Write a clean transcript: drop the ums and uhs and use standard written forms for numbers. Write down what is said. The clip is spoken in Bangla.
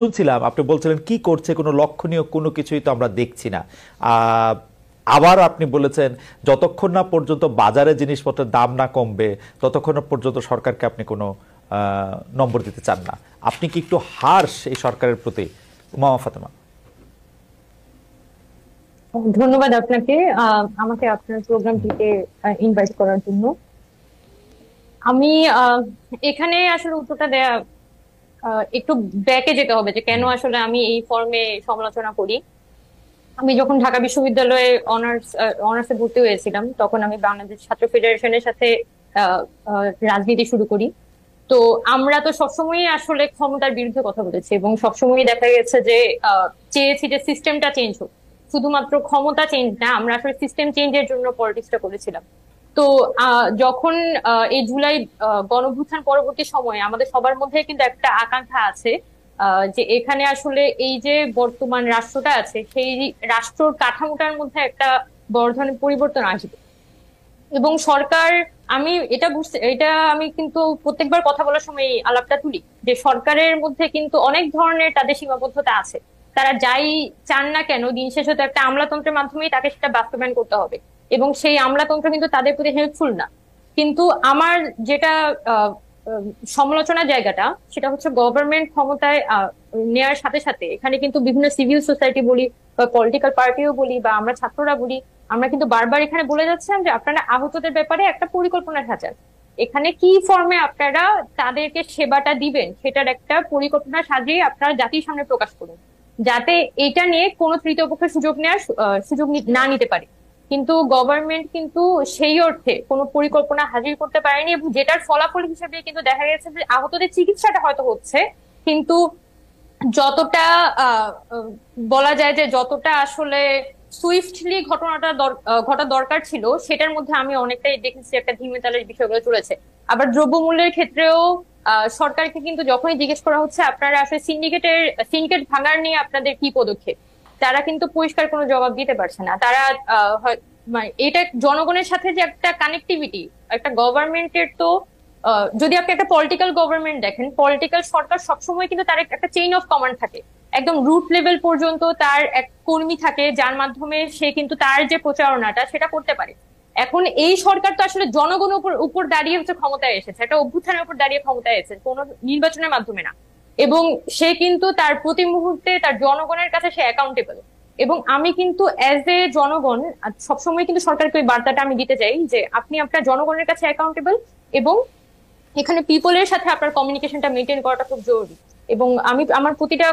শুনছিলাম আপনি বলছিলেন কি করছে, কোনো লক্ষণীয় কোনো কিছুই তো আমরা দেখছি না। আহ, আবার আপনি বলেছেন যতক্ষণ না পর্যন্ত বাজারে জিনিসপত্রের দাম না কমবে ততক্ষণ না পর্যন্ত সরকারকে আপনি কোনো নম্বর দিতে চান না। আপনি কি একটু হার্শ এই সরকারের প্রতি, উমা ফাতেমা? ধন্যবাদ আপনাকে আমাকে আপনার প্রোগ্রামটিতে ইনভাইট করার জন্য। আমি আহ, এখানে আসলে উত্তরটা দেয়া একটু ব্যাকে যেতে হবে যে কেন আসলে আমি এই ফর্মে সমালোচনা করি। আমি যখন ঢাকা বিশ্ববিদ্যালয়ে অনার্সে ভর্তি হয়েছিলাম তখন আমি বাংলাদেশ ছাত্র ফেডারেশনের সাথে আহ, রাজনীতি শুরু করি। তো আমরা তো সবসময়ই আসলে ক্ষমতার বিরুদ্ধে কথা বলেছি এবং সবসময়ই দেখা গেছে যে চেয়েছি যে সিস্টেমটা চেঞ্জ হোক, শুধুমাত্র ক্ষমতা চেঞ্জ না, আমরা আসলে সিস্টেম চেঞ্জের জন্য পলিটিক্সটা করেছিলাম। তো যখন এই জুলাই গণঅভ্যুত্থান পরবর্তী সময়ে আমাদের সবার মধ্যে কিন্তু একটা আকাঙ্ক্ষা আছে যে এখানে আসলে এই যে বর্তমান রাষ্ট্রটা আছে সেই রাষ্ট্রর কাঠামোটার মধ্যে একটা বড় ধরনের পরিবর্তন আসবে। এবং সরকার, আমি এটা বুঝতে, এটা আমি কিন্তু প্রত্যেকবার কথা বলার সময় এই আলাপটা তুলি যে সরকারের মধ্যে কিন্তু অনেক ধরনের তাদের সীমাবদ্ধতা আছে। তারা যাই চান না কেন দিন শেষে তো একটা আমলাতন্ত্রের মাধ্যমেই তাকে সেটা বাস্তবায়ন করতে হবে, এবং সেই আমলাতন্ত্র কিন্তু তাদের প্রতি হেল্পফুল না। কিন্তু আমার যেটা আহ, আহ, সমালোচনার জায়গাটা সেটা হচ্ছে গভর্নমেন্ট ক্ষমতায় নেয়ার সাথে সাথে এখানে কিন্তু বিভিন্ন সিভিল সোসাইটি বলি বা পলিটিক্যাল পার্টিও বলি বা আমরা ছাত্ররা বলি, আমরা কিন্তু বারবার এখানে বলে যাচ্ছিলাম যে আপনারা আহতদের ব্যাপারে একটা পরিকল্পনা সাজান। এখানে কি ফর্মে আপনারা তাদেরকে সেবাটা দিবেন সেটার একটা পরিকল্পনা সাজিয়ে আপনারা জাতির সামনে প্রকাশ করুন, যাতে এটা নিয়ে কোনো তৃতীয় পক্ষের সুযোগ নেওয়ার সুযোগ না নিতে পারে। কিন্তু গভর্নমেন্ট কিন্তু সেই অর্থে কোনো পরিকল্পনা হাজির করতে পারেনি, এবং যেটার ফলাফল হিসেবে কিন্তু দেখা গেছে যে আহতদের চিকিৎসাটা হয়তো হচ্ছে, কিন্তু যতটা আহ আহ, বলা যায় যে যতটা আসলে সুইফটলি ঘটনাটা ঘটা দরকার ছিল সেটার মধ্যে আমি অনেকটাই দেখেছি একটা ধিমে তালের বিষয়গুলো চলেছে। আবার দ্রব্যমূল্যের ক্ষেত্রেও সরকারকে কিন্তু যখনই জিজ্ঞেস করা হচ্ছে আপনারা আসলে সিন্ডিকেট ভাঙার নিয়ে আপনাদের কি পদক্ষেপ, তারা কিন্তু পরিষ্কার কোনো জবাব দিতে পারছে না। তারা মানে এটা জনগণের সাথে যে একটা কানেক্টিভিটি, একটা গভর্নমেন্টের তো যদি আপনি একটা পলিটিক্যাল গভর্নমেন্ট দেখেন, পলিটিক্যাল সরকার সবসময় কিন্তু তার একটা চেইন অফ কমান্ড থাকে, একদম রুট লেভেল পর্যন্ত তার এক কর্মী থাকে যার মাধ্যমে সে কিন্তু তার যে প্রচারণাটা সেটা করতে পারে। এখন এই সরকার তো আসলে জনগণের উপর উপর দাঁড়িয়ে হচ্ছে ক্ষমতায় এসেছে, একটা অভ্যুত্থানের উপর দাঁড়িয়ে ক্ষমতায় এসেছে, কোনো নির্বাচনের মাধ্যমে না। এবং সে কিন্তু তার প্রতি মুহূর্তে তার জনগণের কাছে সে অ্যাকাউন্টেবল। এবং আমি কিন্তু অ্যাজ এ জনগণ সবসময় কিন্তু সরকারকে ওই বার্তাটা আমি দিতে চাই যে আপনি আপনার জনগণের কাছে অ্যাকাউন্টেবল, এবং এখানে পিপলের সাথে আপনার কমিউনিকেশনটা মেনটেন করাটা খুব জরুরি। এবং আমি আমার প্রতিটা